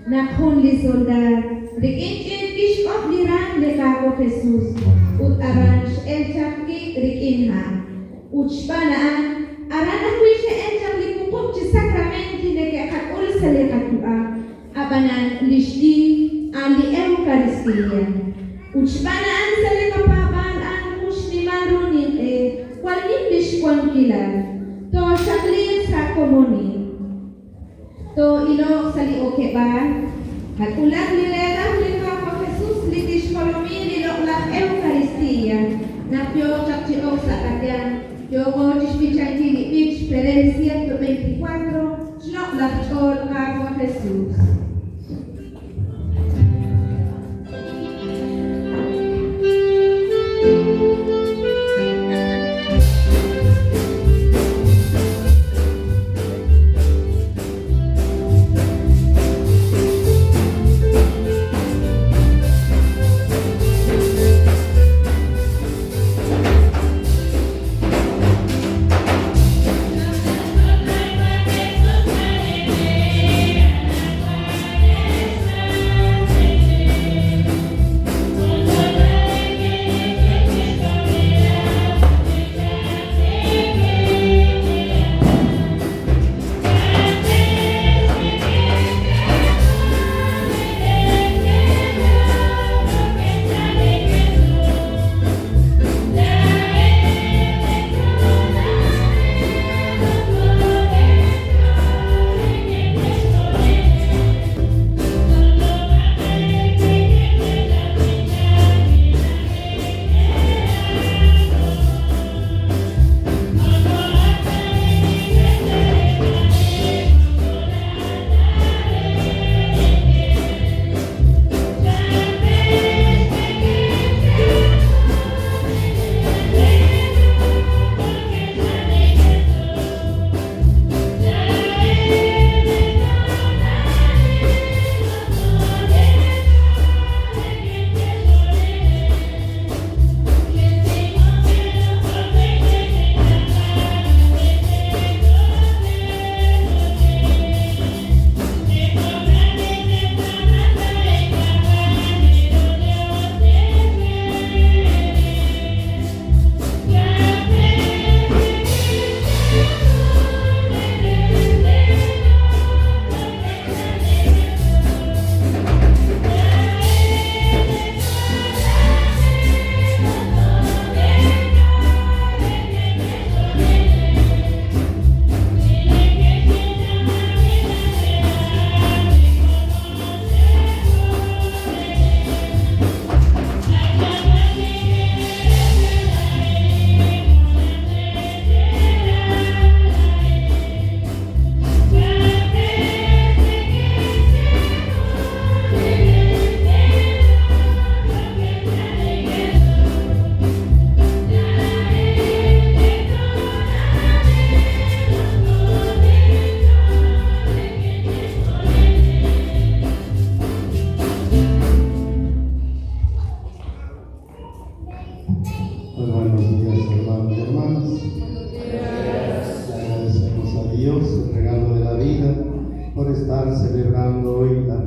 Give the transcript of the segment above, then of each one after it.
Nakhon li soldar, rikin kishkop liran le kako Jesus, ut aranj elchak rikin ha. Uchbanaan, aran akwisha elchak li kupop ci sakramenti le ke kakul sale katua, abanan lishdi ali Eukaristia. Uchbanaan sale kapaban an mushni marunin kwalim lishkwan kilan, to shaklin sa komoni. To ilo sali oke ba? At ulat nilelang lingkap ko Jesus litis kolomi niloklah Eukaristia. Na pio chaptio sa kanya. Yo mo dispichan tili pitch Ferencia 24. Snoklah tol kako Jesus.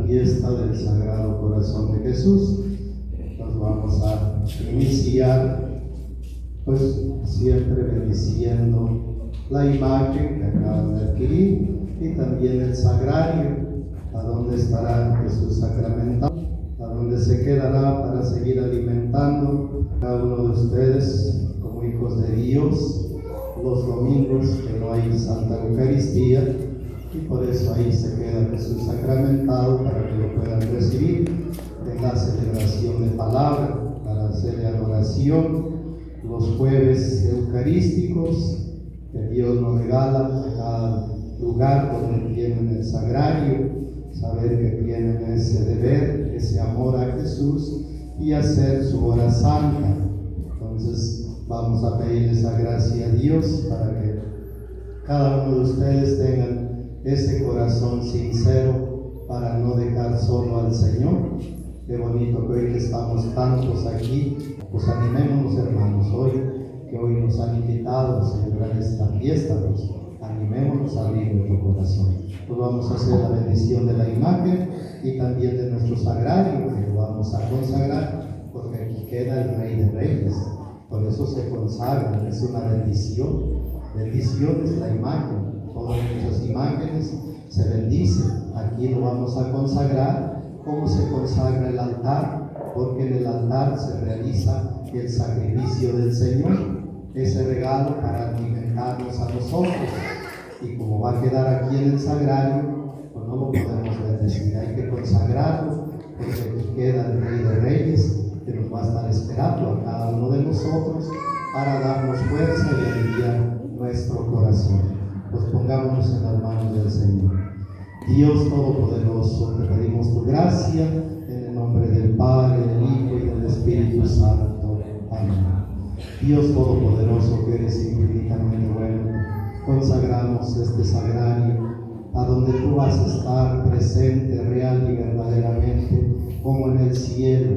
fiesta del Sagrado Corazón de Jesús. Nos vamos a iniciar, pues siempre bendiciendo la imagen que acaban de adquirir y también el sagrario, a donde estará Jesús sacramentado, a donde se quedará para seguir alimentando cada uno de ustedes como hijos de Dios los domingos que no hay Santa Eucaristía, y por eso ahí se queda Jesús sacramentado para que lo puedan recibir en la celebración de palabra, para hacerle adoración los jueves eucarísticos que Dios nos regala a cada lugar donde tienen el sagrario, saber que tienen ese deber, ese amor a Jesús y hacer su hora santa. Entonces vamos a pedir esa gracia a Dios para que cada uno de ustedes tengan ese corazón sincero para no dejar solo al Señor. Qué bonito que hoy que estamos tantos aquí, pues animémonos, hermanos, hoy que hoy nos han invitado a celebrar esta fiesta, pues animémonos a abrir nuestro corazón. Pues vamos a hacer la bendición de la imagen y también de nuestro sagrario, que lo vamos a consagrar, porque aquí queda el Rey de Reyes. Por eso se consagra, es una bendición. Bendición es la imagen. Todas nuestras imágenes se bendicen. Aquí lo vamos a consagrar. ¿Cómo se consagra el altar? Porque en el altar se realiza el sacrificio del Señor, ese regalo para alimentarnos a nosotros. Y como va a quedar aquí en el sagrario, pues no lo podemos bendecir, hay que consagrarlo, porque aquí queda el Rey de Reyes, que nos va a estar esperando a cada uno de nosotros para darnos fuerza y aliviar nuestro corazón. Pues pongámonos en las manos del Señor. Dios Todopoderoso, te pedimos tu gracia en el nombre del Padre, del Hijo y del Espíritu Santo. Amén. Dios Todopoderoso, que eres infinitamente bueno, consagramos este sagrario a donde tú vas a estar presente, real y verdaderamente, como en el cielo.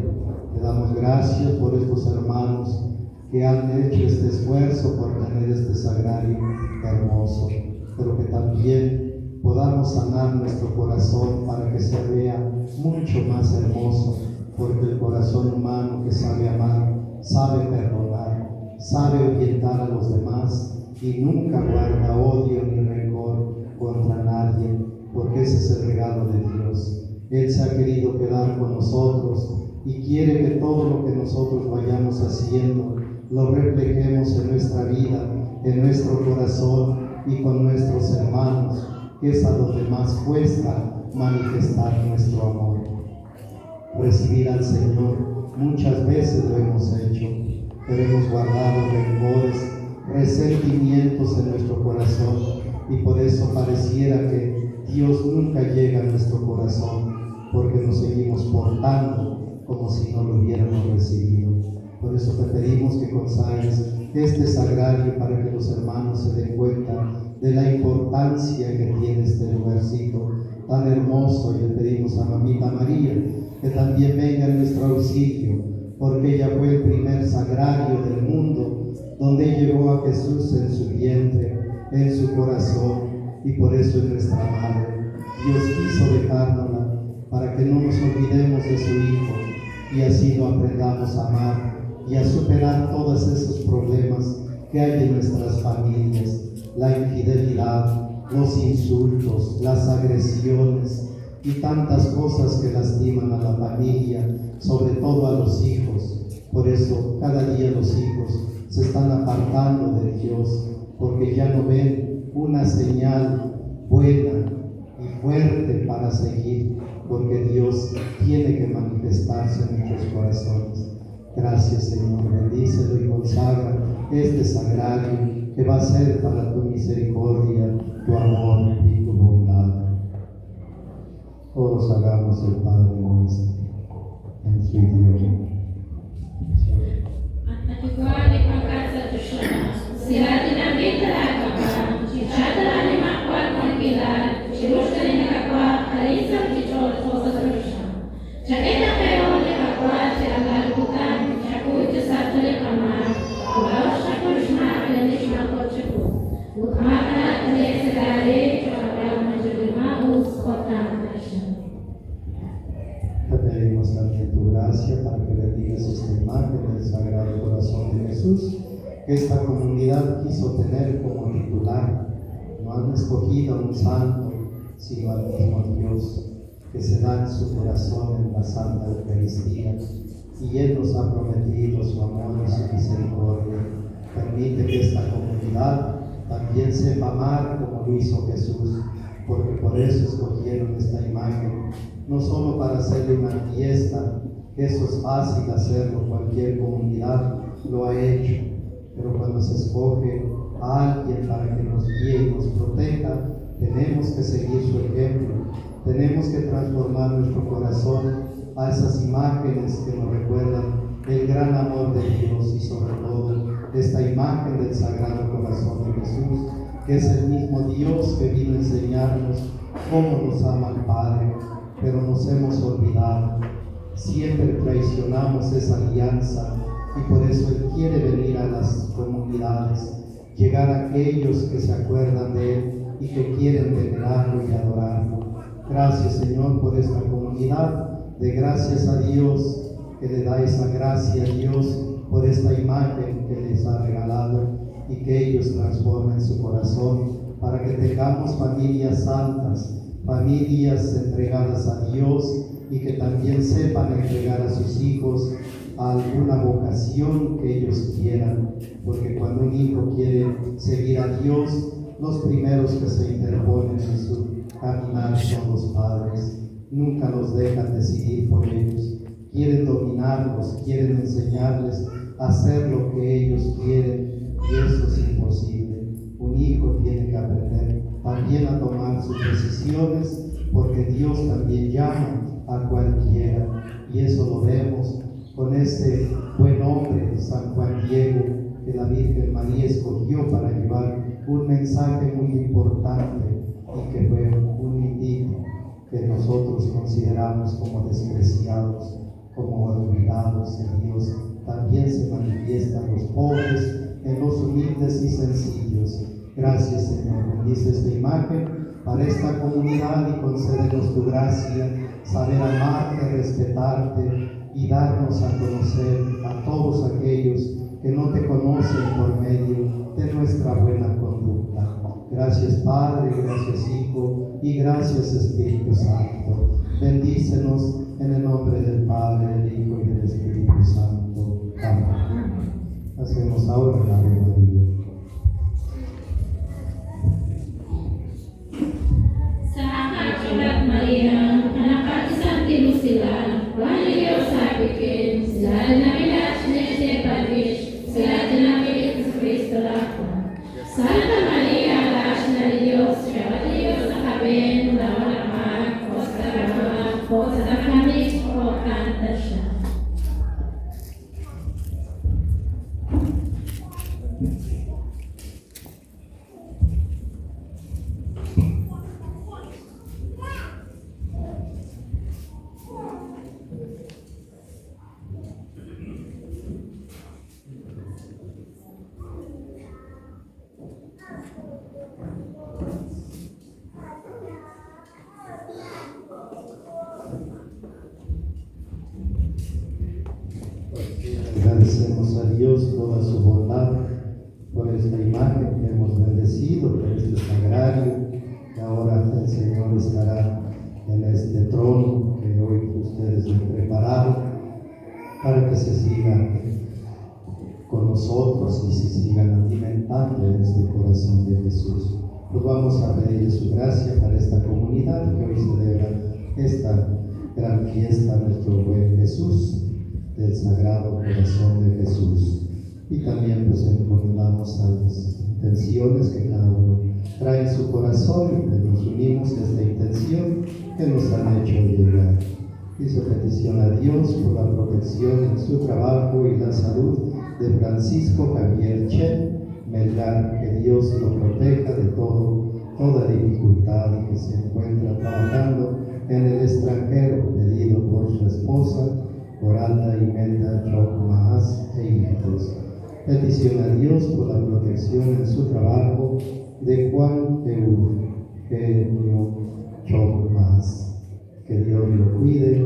Te damos gracias por estos hermanos que han hecho este esfuerzo por tener este sagrario hermoso, pero que también podamos sanar nuestro corazón para que se vea mucho más hermoso, porque el corazón humano que sabe amar, sabe perdonar, sabe orientar a los demás y nunca guarda odio ni rencor contra nadie, porque ese es el regalo de Dios. Él se ha querido quedar con nosotros y quiere que todo lo que nosotros vayamos haciendo lo reflejemos en nuestra vida, en nuestro corazón y con nuestros hermanos, que es a donde más cuesta manifestar nuestro amor. Recibir al Señor muchas veces lo hemos hecho, pero hemos guardado rencores, resentimientos en nuestro corazón, y por eso pareciera que Dios nunca llega a nuestro corazón, porque nos seguimos portando como si no lo hubiéramos recibido. Por eso te pedimos que consagres este sagrario para que los hermanos se den cuenta de la importancia que tiene este lugarcito tan hermoso, y le pedimos a Mamita María que también venga en nuestro auxilio, porque ella fue el primer sagrario del mundo, donde llevó a Jesús en su vientre, en su corazón, y por eso es nuestra madre. Dios quiso dejárnosla para que no nos olvidemos de su Hijo, y así lo aprendamos a amar y a superar todos esos problemas que hay en nuestras familias, la infidelidad, los insultos, las agresiones y tantas cosas que lastiman a la familia, sobre todo a los hijos. Por eso cada día los hijos se están apartando de Dios, porque ya no ven una señal buena y fuerte para seguir, porque Dios tiene que manifestarse en nuestros corazones. Gracias, Señor, bendícelo y consagra este sagrario que va a ser para tu misericordia, tu amor y tu bondad. Todos hagamos el Padre nuestro en su idioma. es esta imagen del Sagrado Corazón de Jesús, que esta comunidad quiso tener como titular. No han escogido a un santo, sino al mismo Dios, que se da en su corazón en la Santa Eucaristía, y Él nos ha prometido su amor y su misericordia. Permite que esta comunidad también sepa amar como lo hizo Jesús, porque por eso escogieron esta imagen, no solo para hacerle una fiesta, que eso es fácil hacerlo, cualquier comunidad lo ha hecho, pero cuando se escoge a alguien para que nos guíe y nos proteja, tenemos que seguir su ejemplo, tenemos que transformar nuestro corazón a esas imágenes que nos recuerdan el gran amor de Dios y sobre todo esta imagen del Sagrado Corazón de Jesús, que es el mismo Dios que vino a enseñarnos cómo nos ama el Padre, pero nos hemos olvidado. Siempre traicionamos esa alianza y por eso Él quiere venir a las comunidades, llegar a aquellos que se acuerdan de Él y que quieren venerarlo y adorarlo. Gracias, Señor, por esta comunidad. De gracias a Dios que le da esa gracia a Dios por esta imagen que les ha regalado y que ellos transformen su corazón para que tengamos familias santas, familias entregadas a Dios y que también sepan entregar a sus hijos a alguna vocación que ellos quieran, porque cuando un hijo quiere seguir a Dios, los primeros que se interponen en su caminar son los padres. Nunca los dejan decidir por ellos, quieren dominarlos, quieren enseñarles a hacer lo que ellos quieren, y eso es imposible. Un hijo tiene que aprender también a tomar sus decisiones, porque Dios también llama a cualquiera, y eso lo vemos con este buen hombre, San Juan Diego, que la Virgen María escogió para llevar un mensaje muy importante y que fue un indígena que nosotros consideramos como despreciados, como olvidados de Dios. También se manifiestan los pobres, en los humildes y sencillos. Gracias, Señor. Bendice esta imagen para esta comunidad y concédenos tu gracia, saber amarte, respetarte y darnos a conocer a todos aquellos que no te conocen por medio de nuestra buena conducta. Gracias, Padre, gracias, Hijo, y gracias, Espíritu Santo. Bendícenos en el nombre del Padre, del Hijo y del Espíritu Santo. Amén. Hacemos ahora la Ave María. Sa Maria, anak at isang kilo sila, Panginoon sa akin, sila nabilas ni Stepanis, sila nabilas ni Kristo ako. Santa Maria, alas na Diyos, siya at Diyos na kami, naman ko sa ramah ko sa kami ko kanta siya. Agradecemos a Dios toda su bondad por esta imagen que hemos bendecido, por este sagrario, que ahora el Señor estará en este trono que hoy ustedes le prepararon para que se sigan con nosotros y se sigan alimentando en este corazón de Jesús. Pues vamos a pedirle su gracia para esta comunidad que hoy celebra esta gran fiesta a nuestro buen Jesús, del Sagrado Corazón de Jesús. Y también pues encomendamos a las intenciones que cada uno trae en su corazón y que nos unimos a esta intención que nos han hecho llegar. Dice petición a Dios por la protección en su trabajo y la salud de Francisco Javier Chen Melgar, que Dios lo proteja de toda dificultad y que se encuentra trabajando en el extranjero, pedido por su esposa Oralda Imelda Choc Mahas e hijos. Petición a Dios por la protección en su trabajo de Juan Eugenio Choc Mahas. Que Dios lo cuide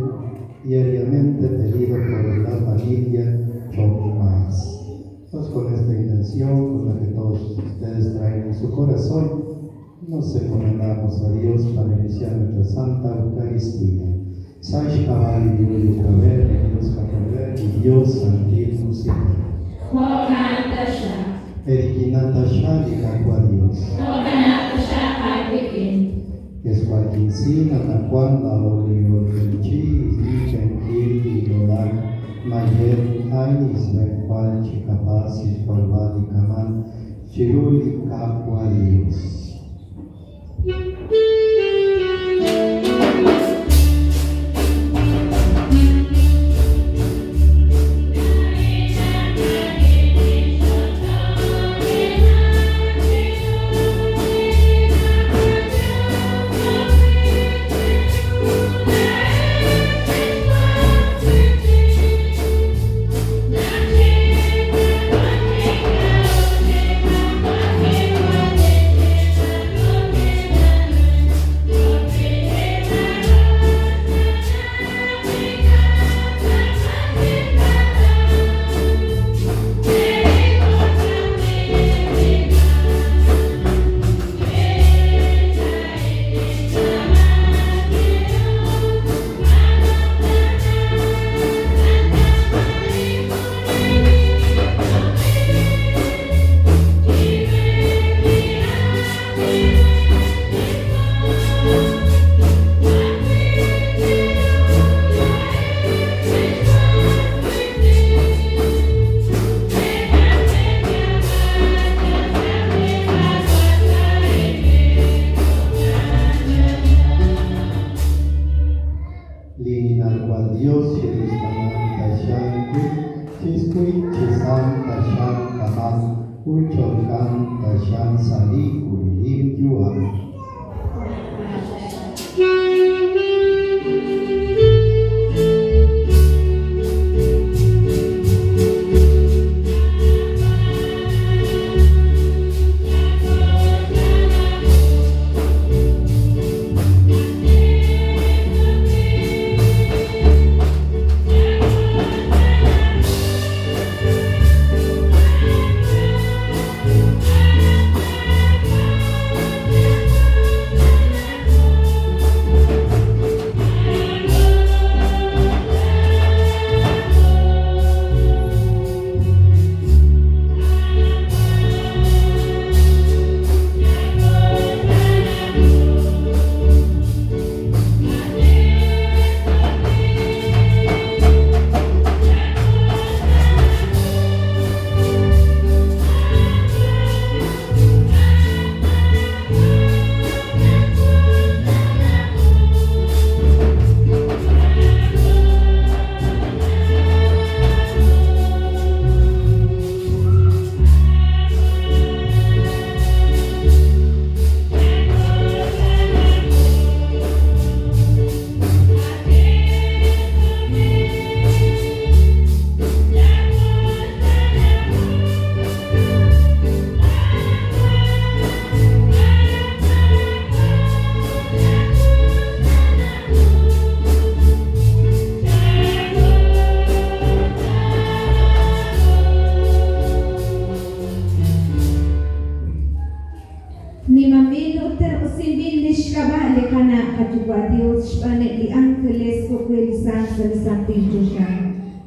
diariamente pedido por la familia Chocmas. Pues con esta intención, con la que todos ustedes traen en su corazón, nos encomendamos a Dios para iniciar nuestra Santa Eucaristía. Sai Cavalli Dios Caver, Dios Caver, y Dios Santísimo. Eriginata Shadi Cacua Dios. Esquarquincina Taquanda Olio Chi, Iken Kiri Yolan, Mayer Ainis Bequal Chicapasi Forvali Kaman, Chiruli Cacua Dios.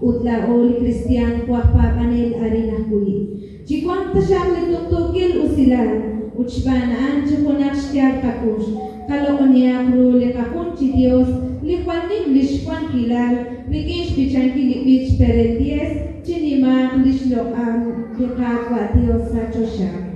Utla oli Cristian kuapa panel arena kui. Jikuan tashamle tutukil usilan. Uchbana anju konakshtiar takush. Kalau onia krule kakunchi Dios. Likuan English kwan kilal. Rikish bichanki libich perendies. Chinima lishlo am. Dekakwa Dios sachosha.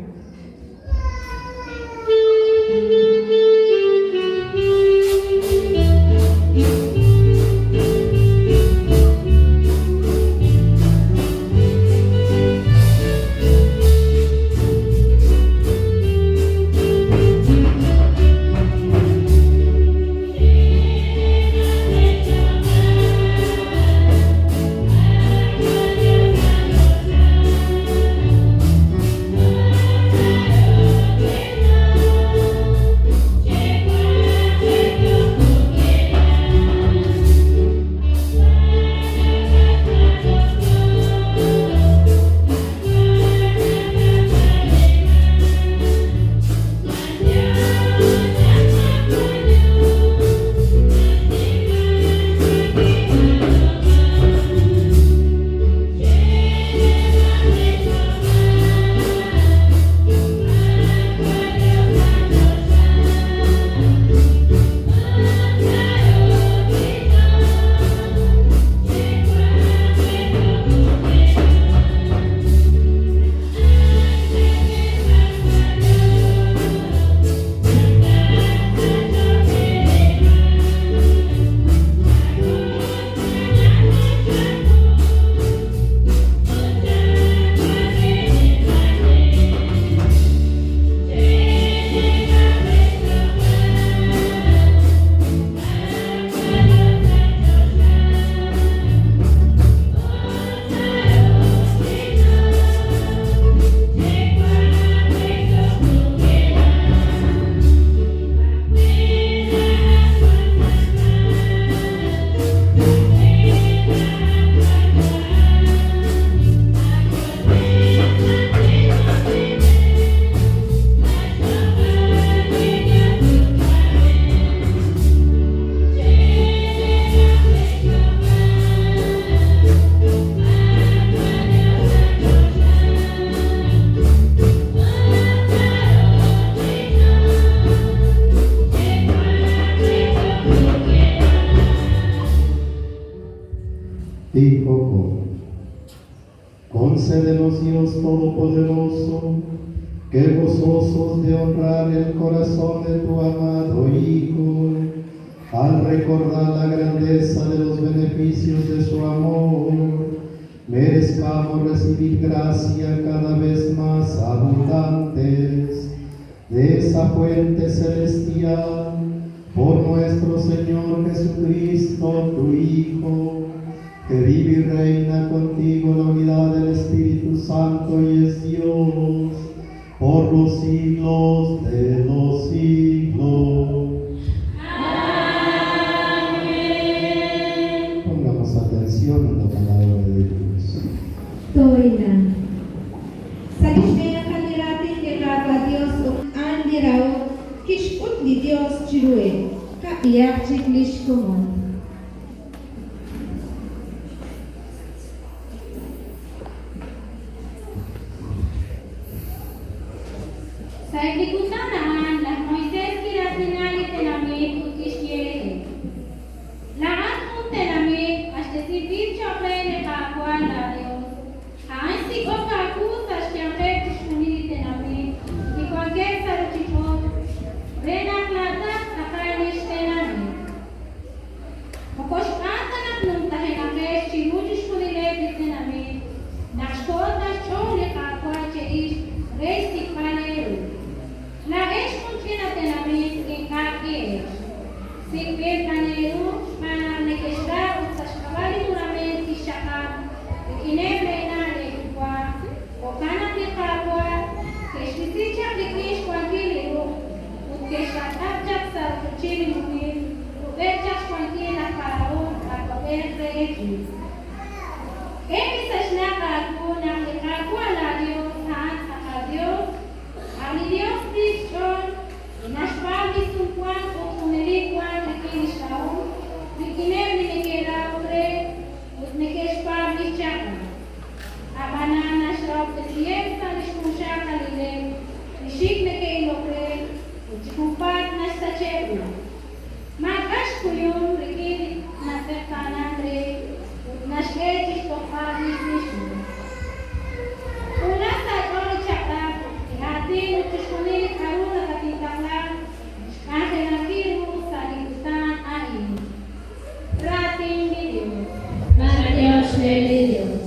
Concédenos, Dios Todopoderoso, que gozosos de honrar el corazón de tu amado Hijo, al recordar la grandeza de los beneficios de su amor, merezcamos recibir gracia cada vez más abundantes de esa fuente celestial, por nuestro Señor Jesucristo, tu Hijo, que vive y reina contigo en la unidad del Espíritu Santo y es Dios, por los siglos de los siglos. Amén. Pongamos atención en la palabra de Dios. Toina. Sa lismaya kaniratin di kapa Dios o andirao, kishput di Dios chirue, kapiyak chiklish kumon. Sa ikikutanaan, las Moisés kiratinali tenamit ukishye. Lahat kong tenamit, hasta si Bicho Rene Kakwa la Dios. Haan si Okaku sa siyempre kishunili tenamit. Ikwagay sa ruchipot, Rena Klata nakalish tenamit. Mokos atanak nung tahinake, shinujish kunile tenamit. Nakshkot na chole Kakwa cheish, Resi Palero. La vez funciona tenamit en kaki. Si pe panero para nekesra utsashkabali duramente shaka. Ikinebre na lekwa. Okana lekwa. Keshiticha lekish kwa kilero. Ukeshatapchak sa kuchili mumir. Ubechak kwa kila parao akaberre eki. Emi sashnaka aku na lekwa la Dios han a Dios. Ali Dios Cristo, nas pagis un quan o kumeli quan lekin shaun, lekinem ni nekera ure, ut nekesh pagis chaka. Abana nas rau tetiem sa nishmusha kalile, nishik nekei lokre, uchikupat nas tacheru. Magash kuyum lekin nasekana re, ut nas echis topagis nishu. Una sa ori chaka, hati utushkunili karuna katikaklan, kahelakiru sa likutan ain. Rating ni Dios. Dios de Dios.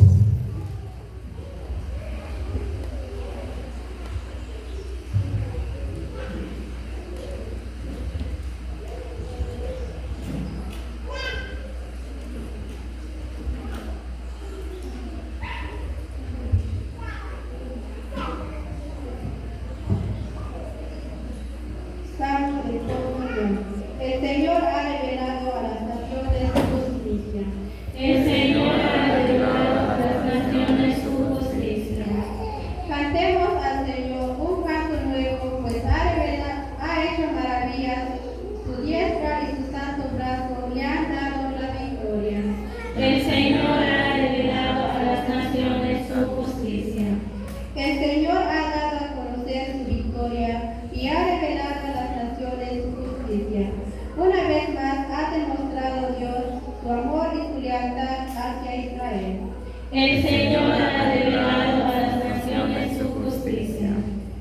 Salmo del Señor. El Señor ha revelado a las naciones su justicia. El Señor ha revelado a las naciones su justicia. Cantemos al Señor un canto nuevo, pues ha hecho maravillas. Su diestra y su santo brazo le han dado la victoria. El Señor ha revelado a las naciones su justicia. El Señor ha dado a conocer su victoria y ha revelado a las naciones su justicia. Una vez más ha demostrado Dios su amor y su lealtad hacia Israel. El Señor ha revelado a las naciones su justicia.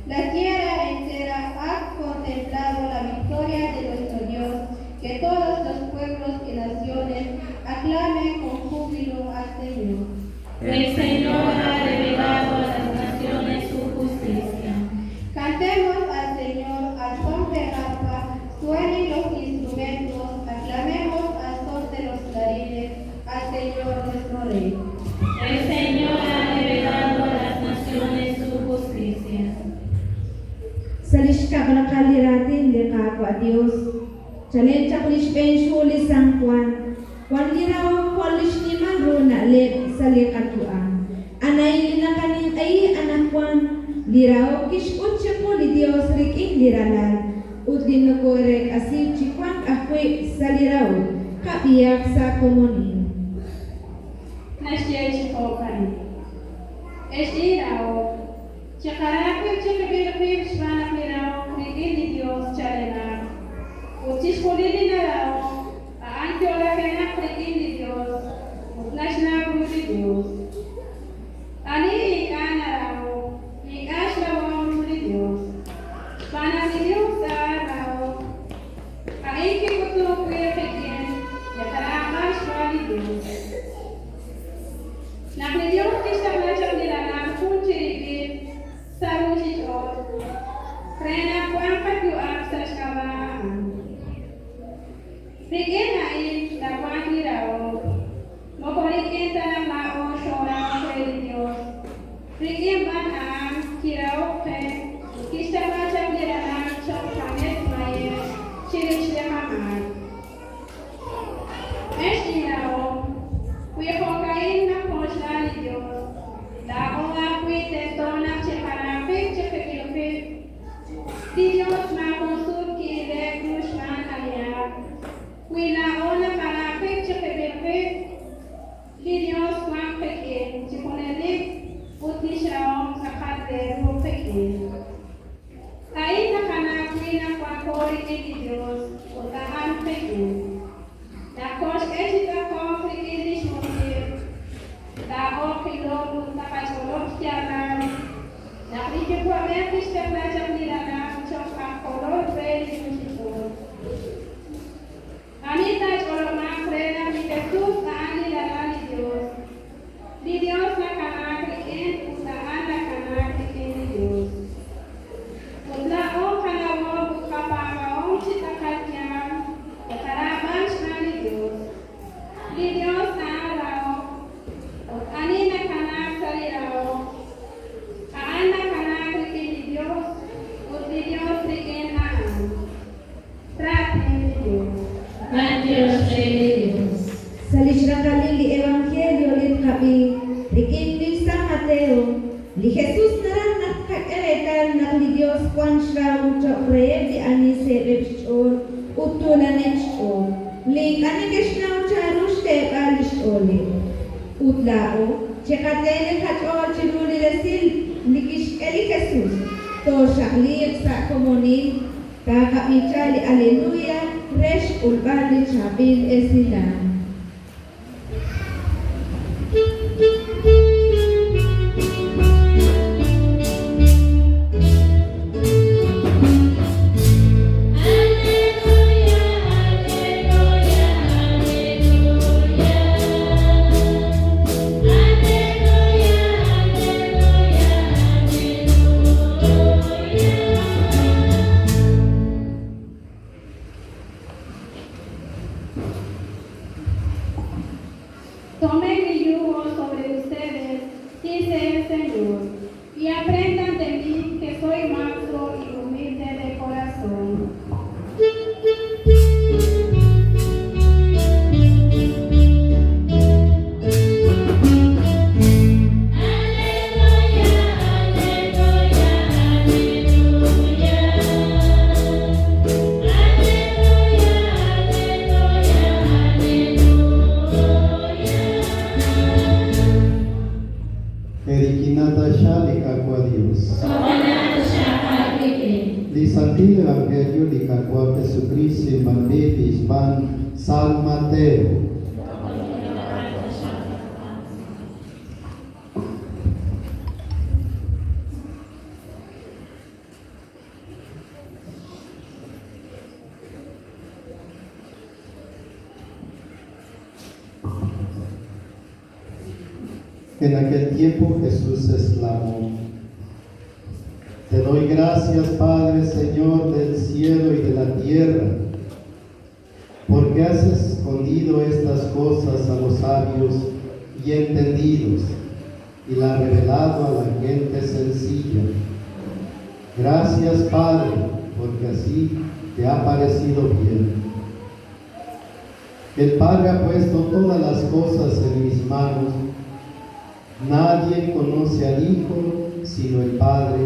La tierra entera ha contemplado la victoria de nuestro Dios. Que todos los pueblos y naciones aclamen con júbilo al Señor. El Señor ha revelado a las naciones su justicia. Cantemos al Señor al son de arpa, suenen los instrumentos, aclamemos al son de los clarines, al Señor nuestro Rey. El Señor ha revelado a las naciones su justicia. Sa lishka na kaliratin de kapwa Dios, chalen chaklish penshuli sang kwan liraw polish ni maro na le sa lekatuan. Anay na kanin ay anak kwan, liraw kishkot siya po li Dios riking liralan, ut dinukorek asip chikwan akwe sa liraw, kapiyak sa komunin. Nasciente Popani. Estirao. Chakarape chakabirapir shvanamirao, krigini Dios chalena. Uchishkolini narao, aanti olafena krigini Dios, utlashna brudi Dios. Ani chirich lehamay. Estinao, kuyakokain na posla ni Diyos. Dako nga kuitestonak cheparapik chepekilpik. Di Diyos makusud kilek musman aliyak. Kuilao na parapik chepekilpik. Di Diyos mapekin chiponelik. Utni siyaong sa kadero pekin. Kain na kanakwi na kwakori ni Diyos. Utahan pekin. Dakos esita ko frikilish motif. Dao kilom takajolok siyaran. Nakikip ko amerkis terlajak nilana chok akolor preli musipon. Anita jolok makrena miketus na nilana ni Diyos. Di Diyos na kanakrikin, utaan na kanakrikin ni Diyos. Udlaong kanawag ukapamaong sitakatyang, kataraban siya ni Diyos. Di Diyos na araw, at ani na kanak sa iraw, kaan na kanakrikin ni Diyos, at di Diyos rikin aan. Tratin ni Diyos. Dios rey Dios. Sa lisyang kalili Evangelyo lit kapi, rikin di San Mateo, li Jesus naran nakakaeretan nak li Dios kwan shraun chok reye di anise bebshol, utulan echol, li kanigeshnaw charushte kalishole. Utlao, chekatele kachol chiruli lesil, likish eli Jesus, to shakliek sa komunin, kakamichali aleluya, resh ulbali chabil esilan. Tomen mi yugo sobre ustedes, dice el Señor, y aprendan de mí que soy manso y humilde de corazón. Erikinata Shalika kwa Dios. Soberano siya kay Di Santil Evangelio di Kakwa Jesucristo Manditis Ban San Mateo. En aquel tiempo Jesús exclamó: Te doy gracias, Padre, Señor del cielo y de la tierra, porque has escondido estas cosas a los sabios y entendidos y las has revelado a la gente sencilla. Gracias, Padre, porque así te ha parecido bien. El Padre ha puesto todas las cosas en mis manos. Nadie conoce al Hijo sino el Padre,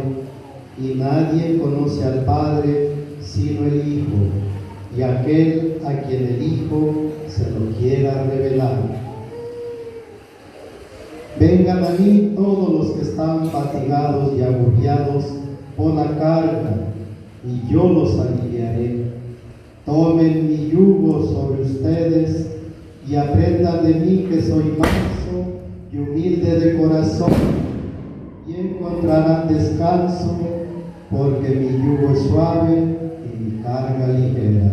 y nadie conoce al Padre sino el Hijo, y aquel a quien el Hijo se lo quiera revelar. Vengan a mí todos los que están fatigados y agobiados por la carga, y yo los aliviaré. Tomen mi yugo sobre ustedes y aprendan de mí, que soy manso y humilde de corazón, y encontrarán descanso, porque mi yugo es suave y mi carga ligera.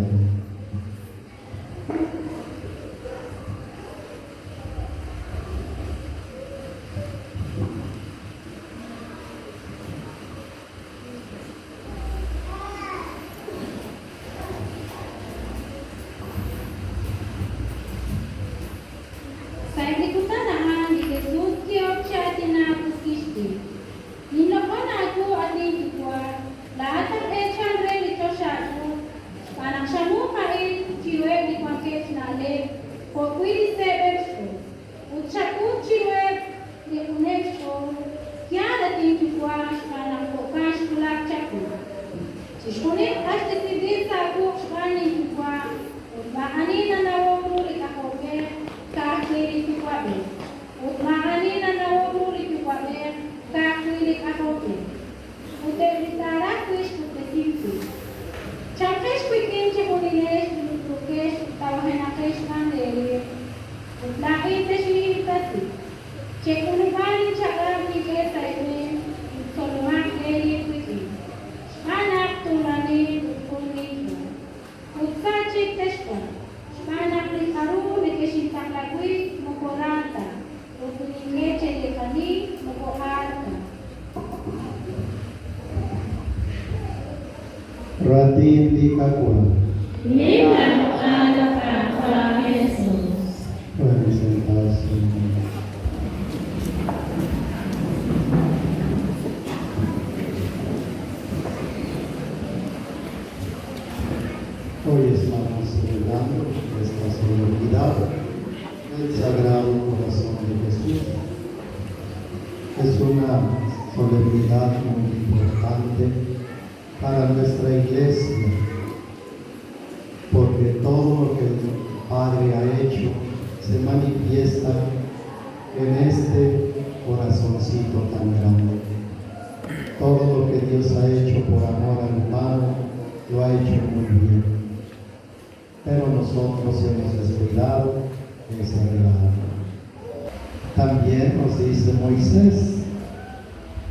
Sa ikutanahan ni Jesus kiyok siya tinapukisti. Nilokon ako at inikwa, lahat ng echan relito Kale, por cui se verso, Uchakuchiwe, de Unesco, Kiara Tintuash, Kana Pokash, Kulak Chaku. Shkunin ashte tibisa ku shkani kwa maanina na woru likahoge kahiri kwabe maanina na woru likwabe kahiri kahoge utelitara kwish kutetimtu chakesh kwikinche bunilesh lukesh tawahena kesh mandeli utlahi teshmi tasi chekunibani chagam nikesa ime solumak leli kwikin Anak tulani kunito. Utsachi teshpa. Anak ni karu ni kesintang lagui mokoranta. Utuningeche de kani mokoharta. Ratin di Kakua. Lima ada para Yesus. Presentación. Hoy estamos celebrando esta solemnidad del Sagrado Corazón de Jesús. Es una solemnidad muy importante para nuestra iglesia, porque todo lo que el Padre ha hecho se manifiesta en este corazoncito tan grande. Todo lo que Dios ha hecho por amor al humano lo ha hecho muy bien. Pero nosotros hemos descuidado ese regalo. También nos dice Moisés,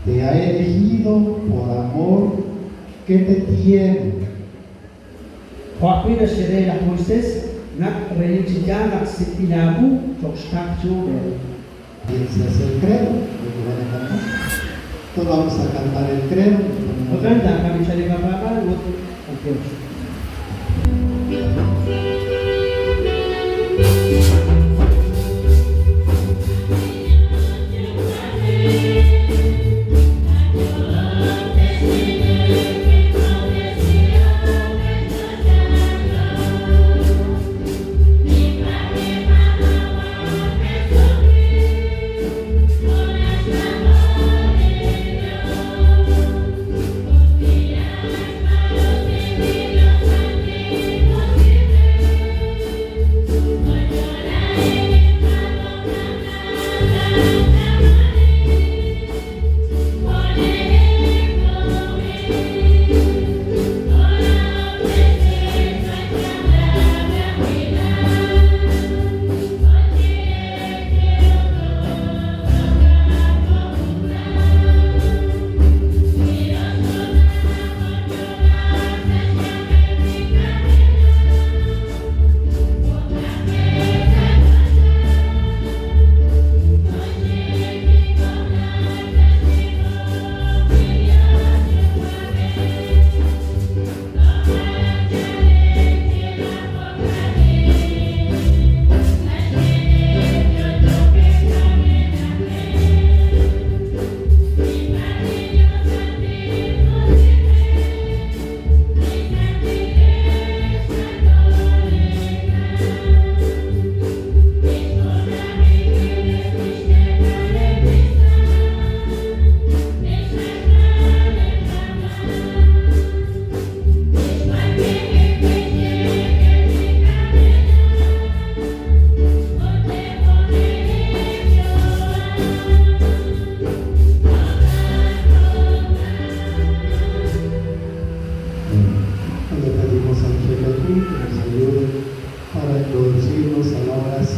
te ha elegido por amor que te tiene. Waktu serela Moises nak religian nak sitinabu tokstak juga. Y ese es el credo que van a cantar. Entonces vamos a cantar el credo. Maganda kami sa lima baba, okay.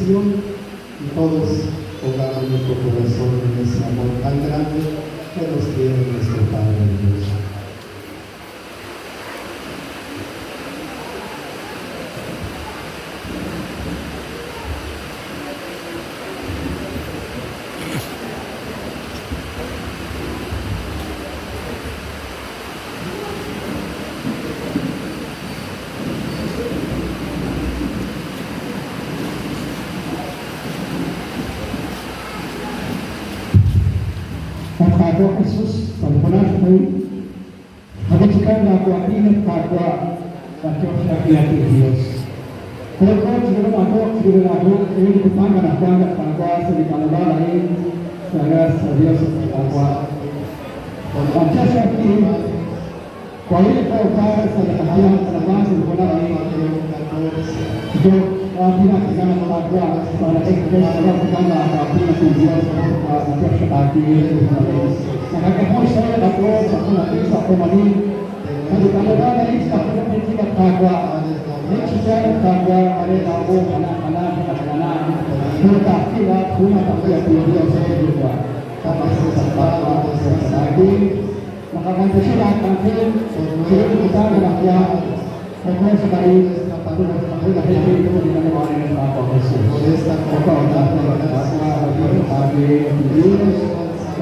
y todos pongamos nuestro corazón en ese amor tan grande que nos tiene nuestro Padre Dios. Pagkakwa Jesus, pagpunan ko, habis ka na ako ang ingat pagkwa sa Diyos na kiyati Diyos. Kalau siguro ako, ini kupanga na kwanga pangwa sa likalala lain, sa Diyos sa pangwa. Ang Diyos sa akin, kuwali ko para sa nakahayang sa labas ng wala lain. Ito, pinakagana ng pangwa sa nakikita sa labas ng pangwa sa pinakagana sa Diyos sa akin. Nakakapoy sa ako sa pinakisa ko manin. Sa likalala lain sa pinakagana ng pangwa. Secara tangga ada tahu anak-anak tetapi punya tapi dia saya juga sama sesuatu lagi maka Pancasila tampil kita anaknya pokoknya sekali itu di mana orang apa Yesus pokoknya bagi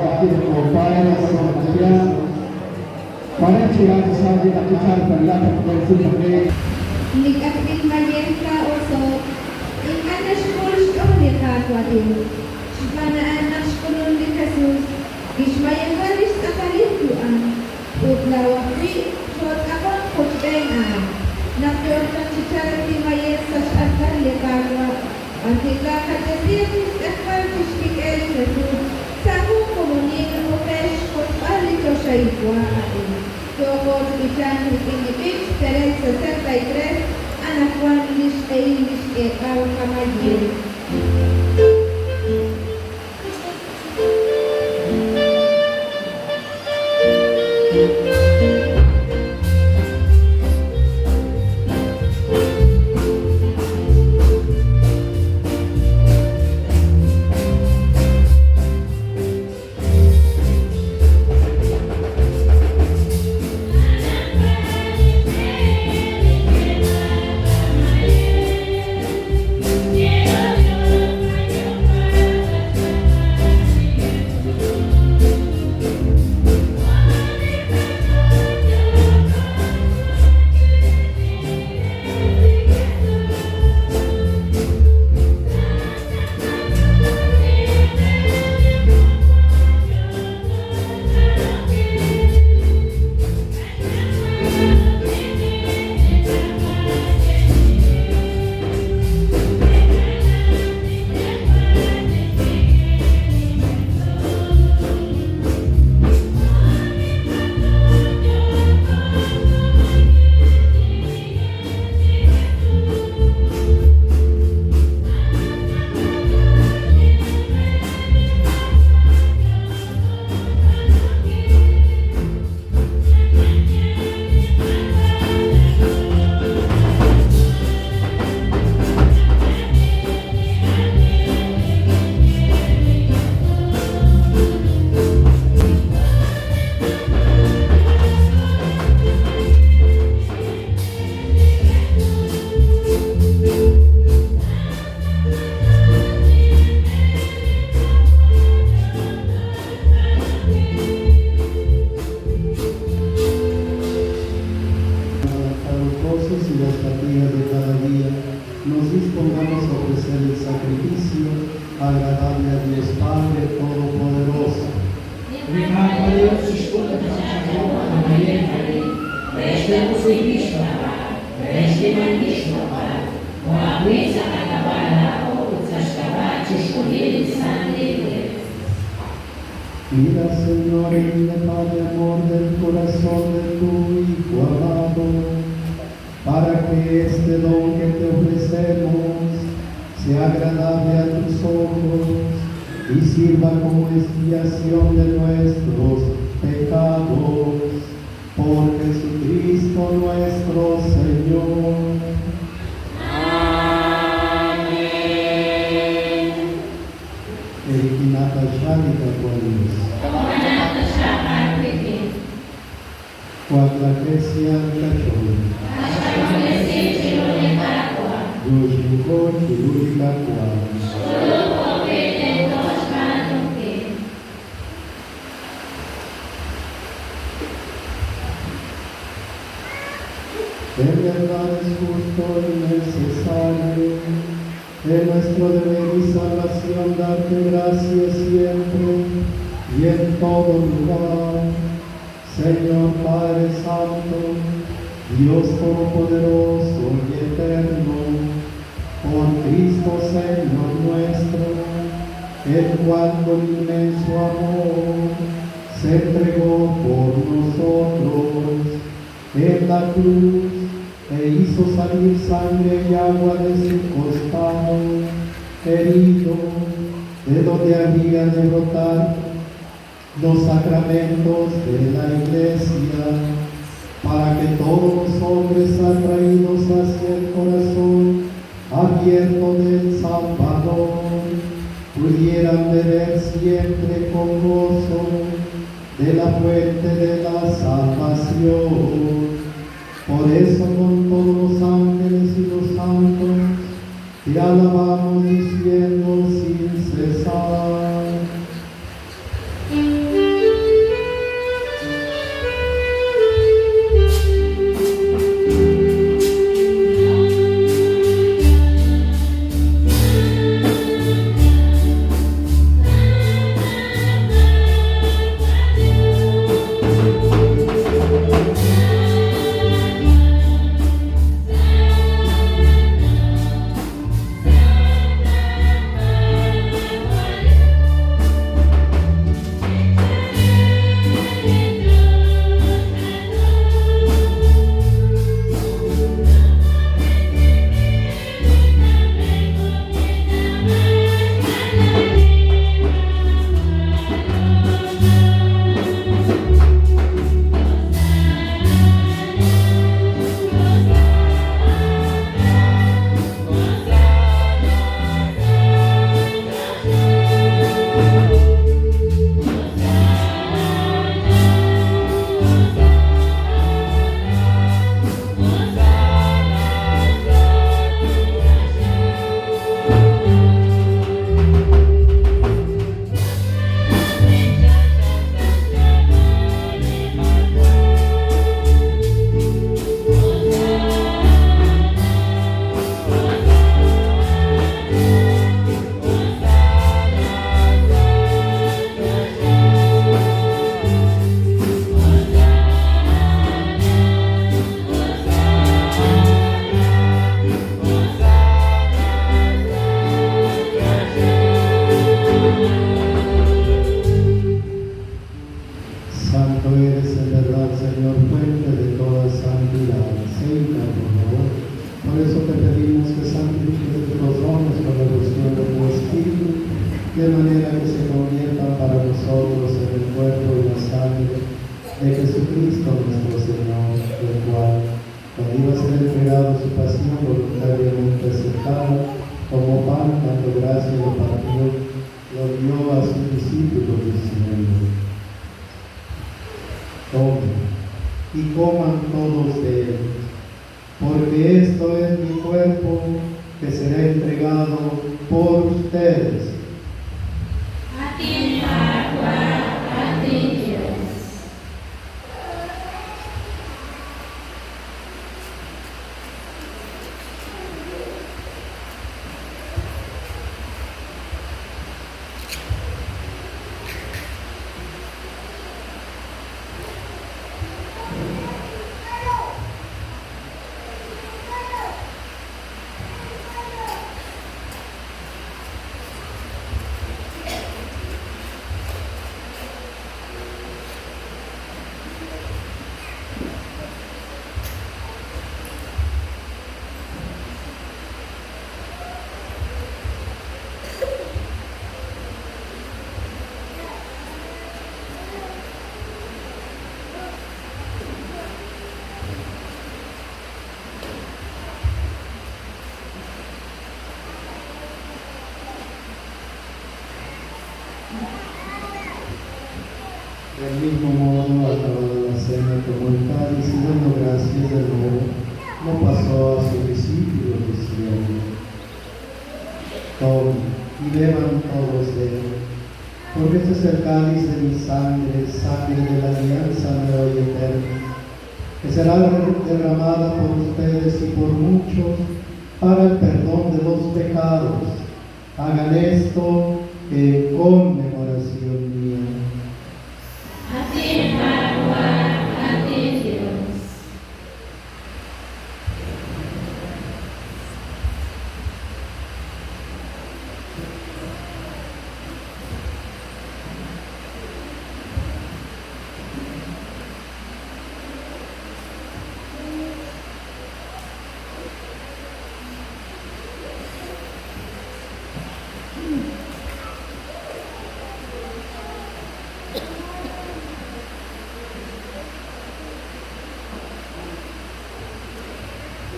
waktu mobile semuanya mana sila sahaja tak bicara berlaku bersumpah Nikakit mayenta oso, in anas kulis ni kakwatin. Shbanaan nas kulun ni Jesus, gismayan halis akalituan. Utlawakri, shot akon kutsbengan. Napior ka chichara ti mayen sa shatan ni kakwa. Antika kajasiyatis akal kishkik el Jesus. Sahu kumunin upesh kutpalito sa ikwa atin. Toko Tijan Hikindipik, Terel 63, anak Juan Lis e Al Kamayir. Y las partidas de cada día, nos dispongamos a ofrecer el sacrificio agradable a Dios Padre Todopoderoso. Mira, Señor, el inefable amor del corazón de tu Hijo amado, para que este don que te ofrecemos sea agradable a tus ojos y sirva como expiación de nuestros pecados. Por Jesucristo nuestro Señor. Amén. Erikinata Shanika Kualis. Cuatro Grecia Cachorro. Yoshinko Chirurika En verdad es justo y necesario, es nuestro deber y salvación darte gracias siempre y en todo lugar, Señor Padre Santo, Dios Todopoderoso y Eterno, Cristo, Señor nuestro, el cual con inmenso amor se entregó por nosotros en la cruz e hizo salir sangre y agua de su costado herido, de donde había de brotar los sacramentos de la Iglesia, para que todos los hombres atraídos hacia el corazón abierto del Salvador pudieran beber siempre con gozo de la fuente de la salvación. Por eso con todos los ángeles y los santos te alabamos diciendo sin cesar. Santo eres en verdad, Señor, fuente de toda santidad. Señor, por favor. Por eso te pedimos que santifiques los dones con la unción de tu Espíritu, de manera que se conviertan para nosotros en el cuerpo y la sangre de Jesucristo nuestro Señor, el cual, cuando iba a ser entregado su pasión voluntariamente aceptada, tomó pan, dando gracia, lo partió, lo dio a sus discípulos diciendo: tomen y coman todos de él, porque esto es mi cuerpo que será entregado por ustedes. A ti, Padre, a ti, Dios. Del mismo modo, acabada la cena, tomó el cáliz y dando gracias de nuevo, lo pasó a sus discípulos diciendo: tomen y beban todos de él, porque este es el cáliz de mi sangre, sangre de la alianza nueva y eterna, que será derramada por ustedes y por muchos para el perdón de los pecados. Hagan esto en conmemoración mía. A ti, Padre, a ti, Dios.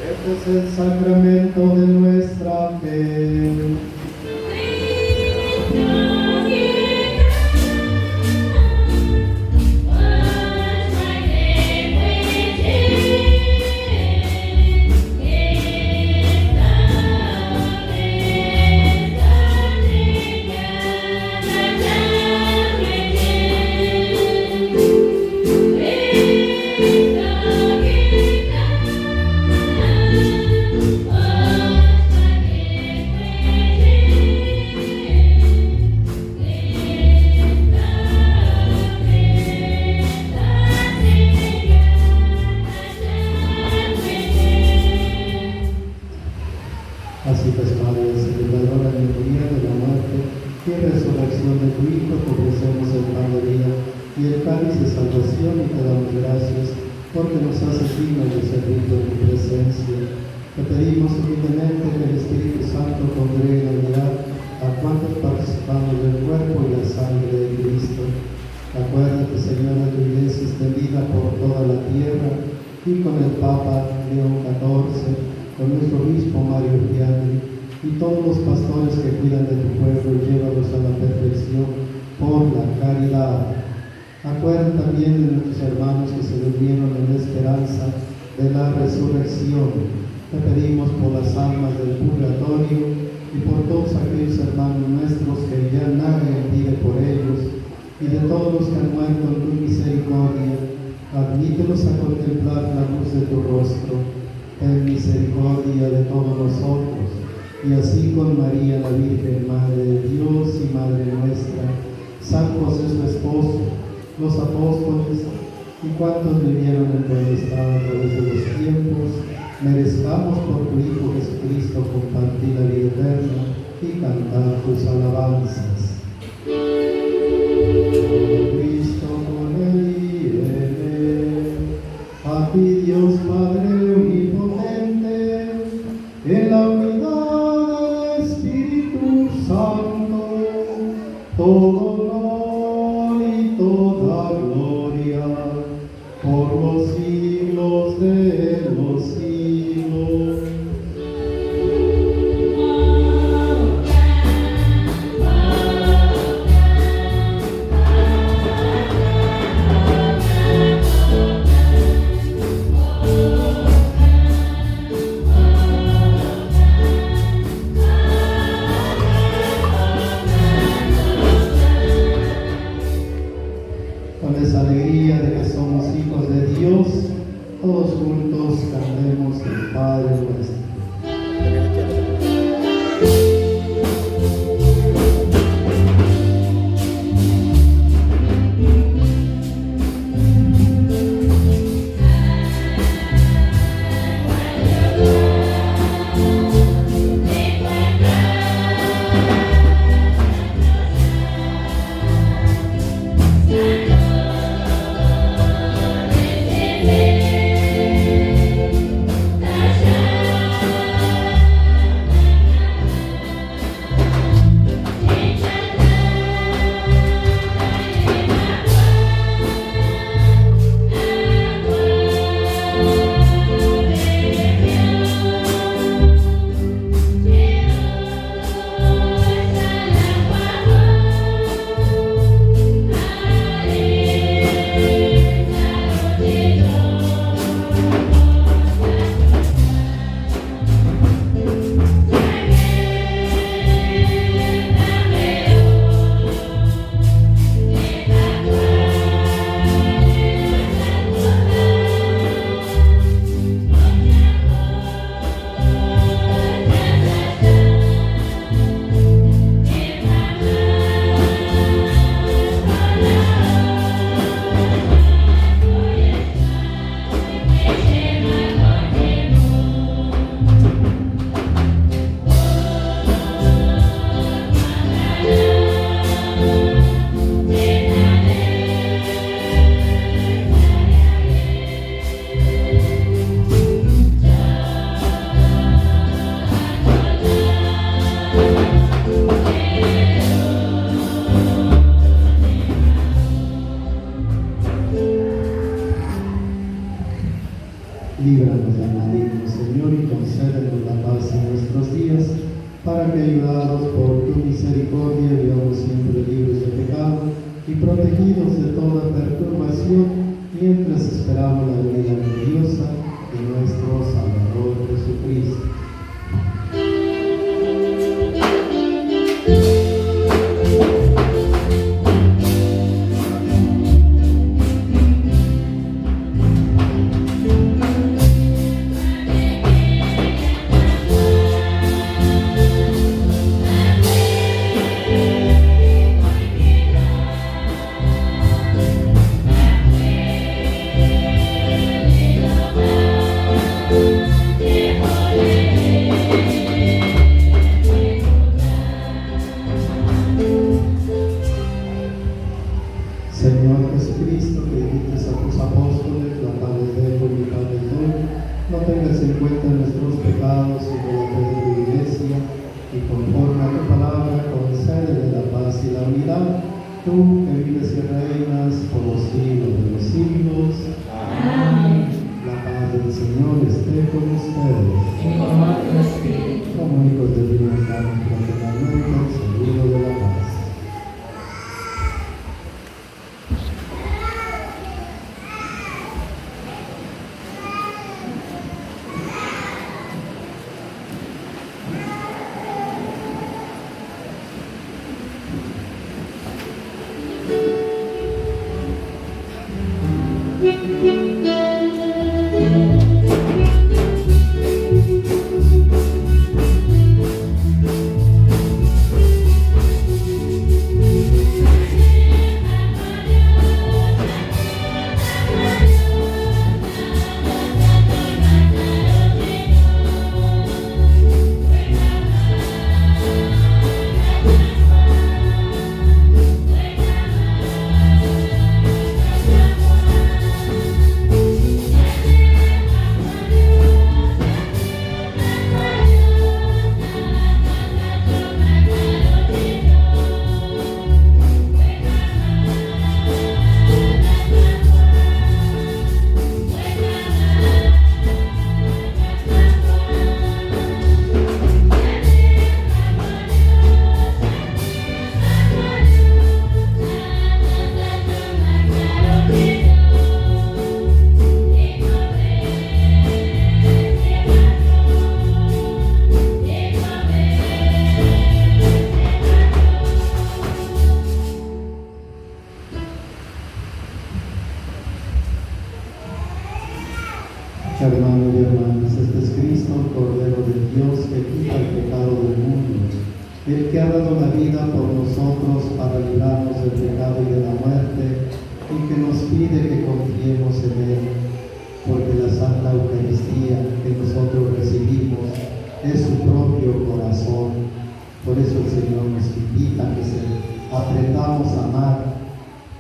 Este es el sacramento de nuestra fe. Así pues, Padre, celebrador de la alegría de la muerte y resurrección de tu Hijo, te ofrecemos el pan de vida y el cáliz de salvación y te damos gracias porque nos haces dignos de servir en tu presencia. Te pedimos humildemente que el Espíritu Santo congregue en la unidad a cuantos participamos del cuerpo y la sangre de Cristo. Acuérdate, Señor, de tu iglesia extendida por toda la tierra y con el Papa León XIV, con nuestro obispo Mario Vianney y todos los pastores que cuidan de tu pueblo, llévalos a la perfección por la caridad. Acuérdate también de nuestros hermanos que se durmieron en la esperanza de la resurrección. Te pedimos por las almas del purgatorio y por todos aquellos hermanos nuestros que ya nadie pide por ellos y de todos los que han muerto en tu misericordia. Admítelos a contemplar la luz de tu rostro. Ten misericordia de todos nosotros, y así con María, la Virgen, Madre de Dios y Madre nuestra, San José su esposo, los apóstoles y cuantos vivieron en tu amistad a través de los tiempos, merezcamos por tu Hijo Jesucristo compartir la vida eterna y cantar tus alabanzas. Cristo con él y en él, a ti Dios Padre omnipotente, en la unidad del Espíritu Santo, todo honor y toda gloria, por los siglos de los siglos. Con esa alegría de que somos hijos de Dios, todos juntos cantemos el Padre nuestro. Santo, concédenos la paz en nuestros días, para que, ayudados por tu misericordia, vivamos siempre libres de pecado y protegidos de toda perturbación, mientras esperamos la venida gloriosa de nuestro Salvador Jesucristo. Señor Jesucristo, que dijiste a tus apóstoles, la paz les dejo y mi paz les doy, no tengas en cuenta nuestros pecados, sino la fe de tu iglesia, y conforme a tu palabra, concédele la paz y la unidad, tú que vives y reinas por los siglos de los siglos. Amén. La paz del Señor esté con ustedes. Y con tu espíritu. Como hijos de Dios, damos fraternalmente el saludo de la paz. Hermanos y hermanas, este es Cristo, el Cordero de Dios, que quita el pecado del mundo, el que ha dado la vida por nosotros para librarnos del pecado y de la muerte, y que nos pide que confiemos en Él, porque la Santa Eucaristía que nosotros recibimos es su propio corazón. Por eso el Señor nos invita a que aprendamos a amar,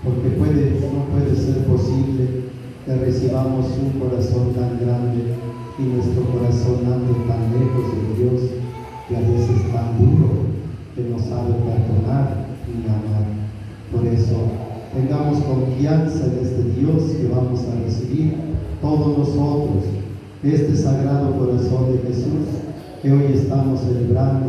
porque no puede ser posible que recibamos un corazón tan grande y nuestro corazón ande tan lejos de Dios y a veces tan duro que no sabe perdonar ni amar. Por eso tengamos confianza en este Dios que vamos a recibir todos nosotros, este sagrado corazón de Jesús que hoy estamos celebrando.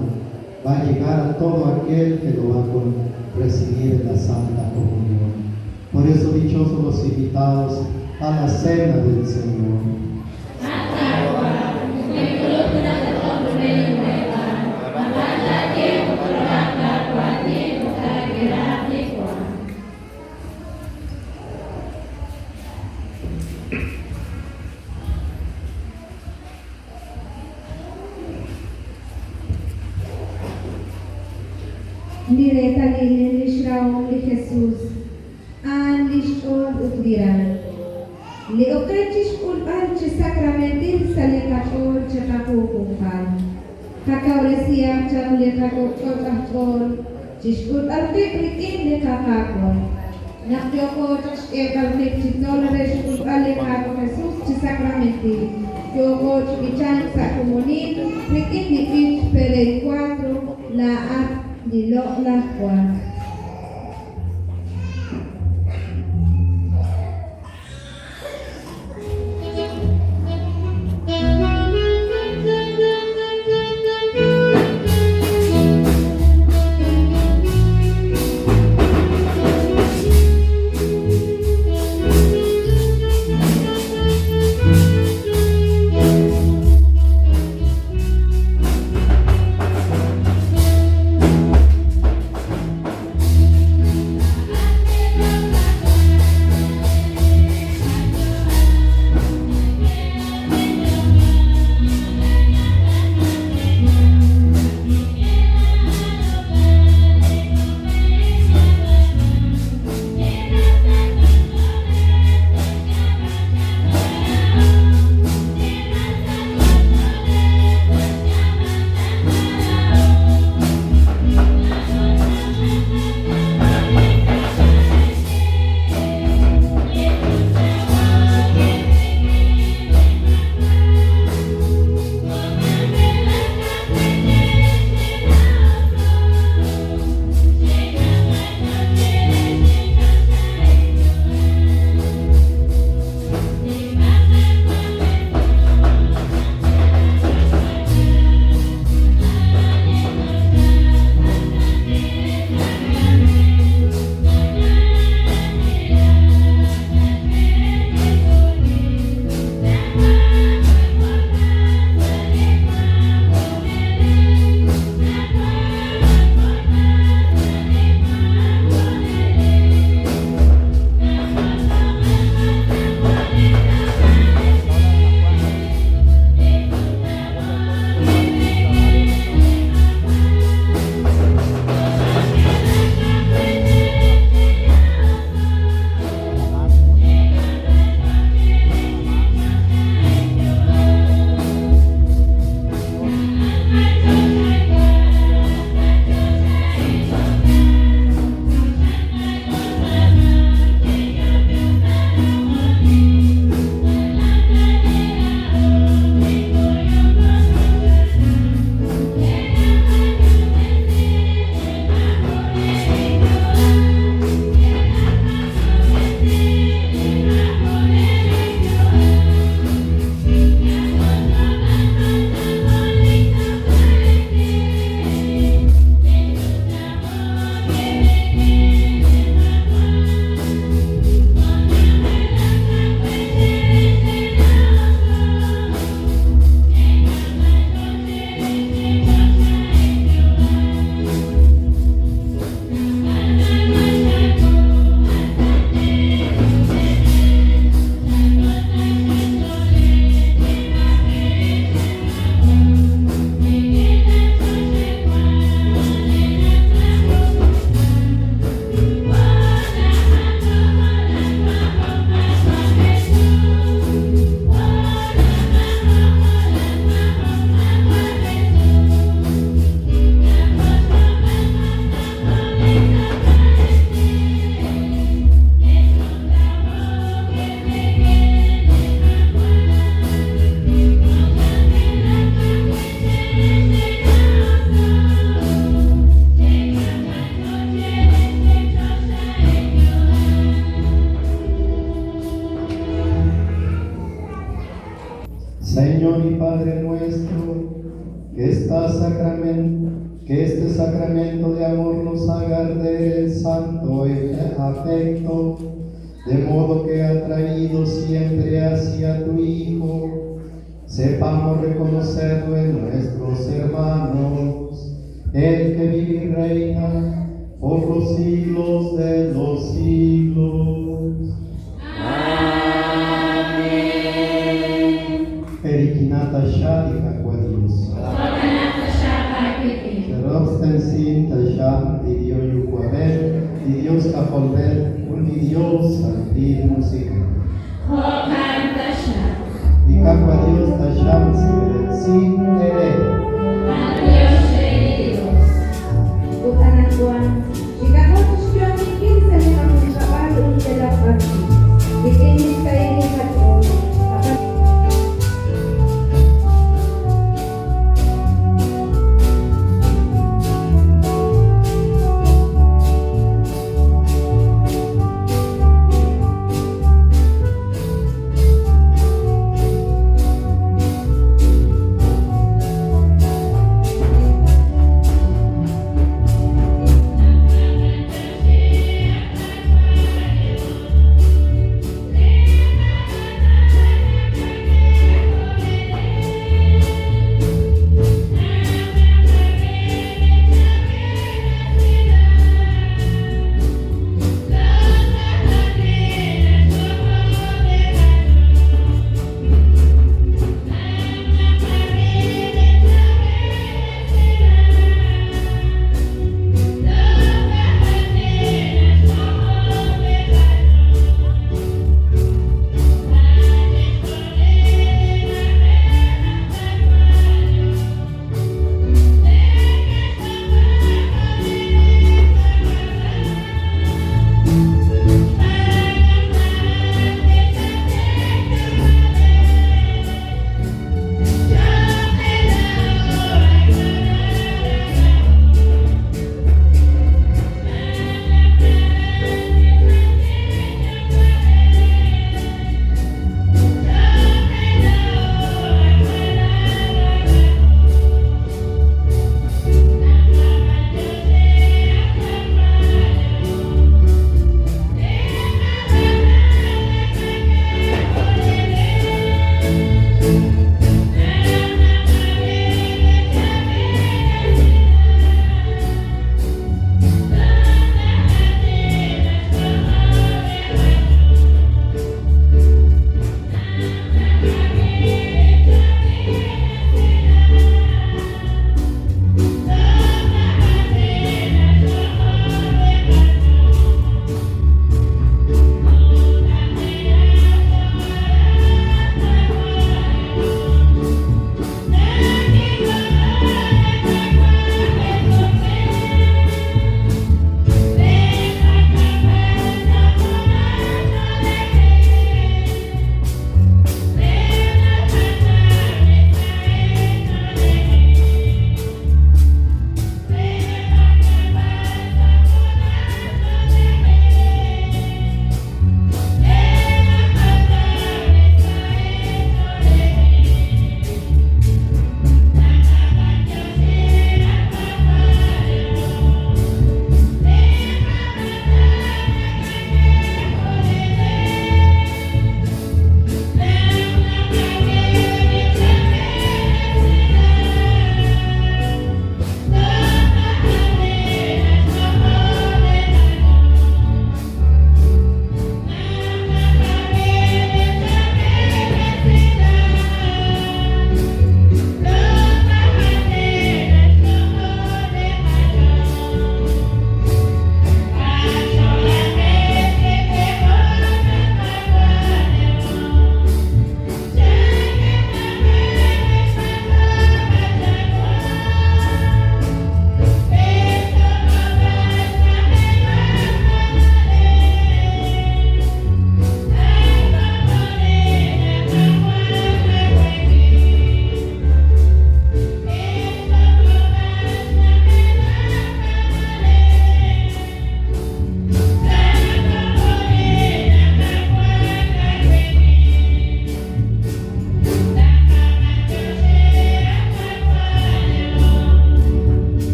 Va a llegar a todo aquel que lo va a recibir en la Santa Comunión. Por eso dichosos los invitados a la cena del Señor. Direta linen lishraon li Jesus, an lishon utdiran. Li okrechish ulban che sakramentin salikakol che kakukungkan. Kakaulesia cha li kakukol chishkul artik likin li kakakol. Nakyoko chish ekalnik chitolere shkul ali kako Jesus che sakramentin. Kyoko chikichan sa komunin likin li pich pere 4 la at di lo la Juan. que este sacramento de amor nos haga arder el santo afecto, de modo que atraído siempre hacia tu Hijo, sepamos reconocerlo en nuestros hermanos, el que vive y reina por los siglos de los siglos. Amen. Perikinata Shadi Aquadius. Okanata Shapakiti. Serobsten sin Tasham, Didio Yuquabel, Didios Capolbel, un Dios Santi Música. Okanta Shap. Dicaquadios Tasham, sin Tere. Adiós, Dios. Ut anak Tuhan, jika kau sudah mikir saya akan kabar untuk dapat bikin saya ini satu akan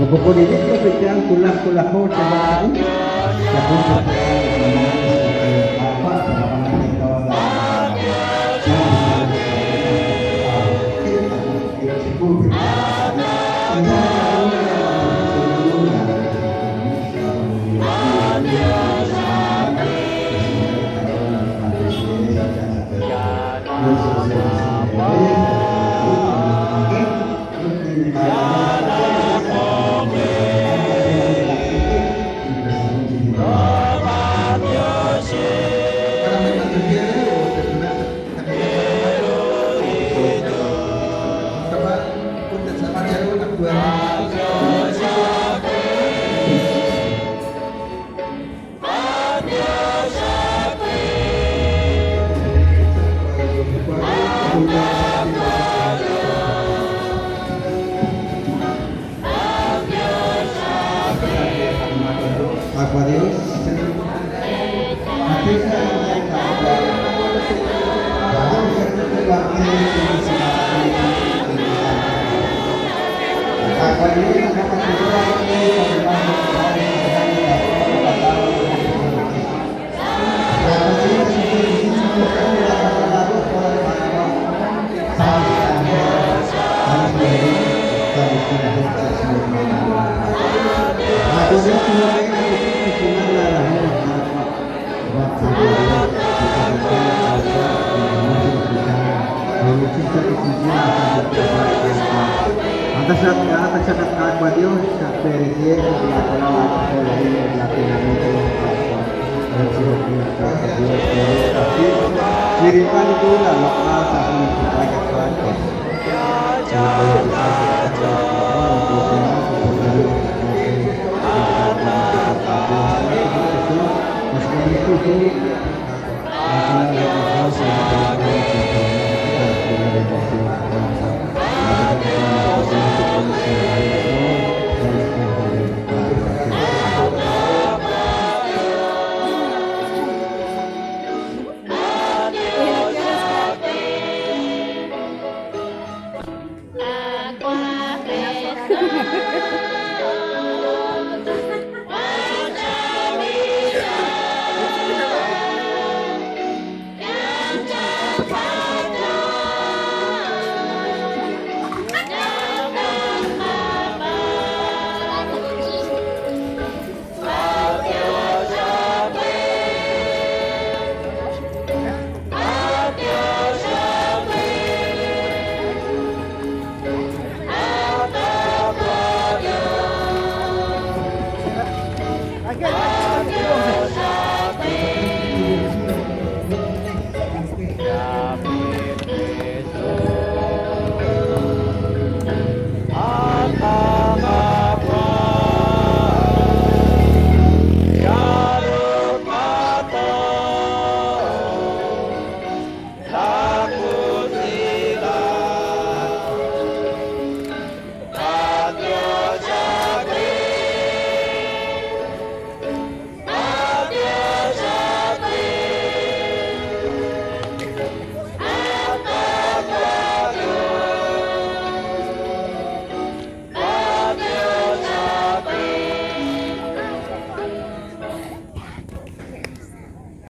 Magpupulilit ko biglang kulang-kulang ko sa bahay. Sa puso ko ay apa sa pangalan ko na Aquarius, atas sakat Aquarius, sa Perisie, sa Palawan, sa Lahir, sa Pinamito, dan seluruh Aquarius, tapi kiriman itu lah lokal satu sebagai Aquarius. Jadi kalau kita untuk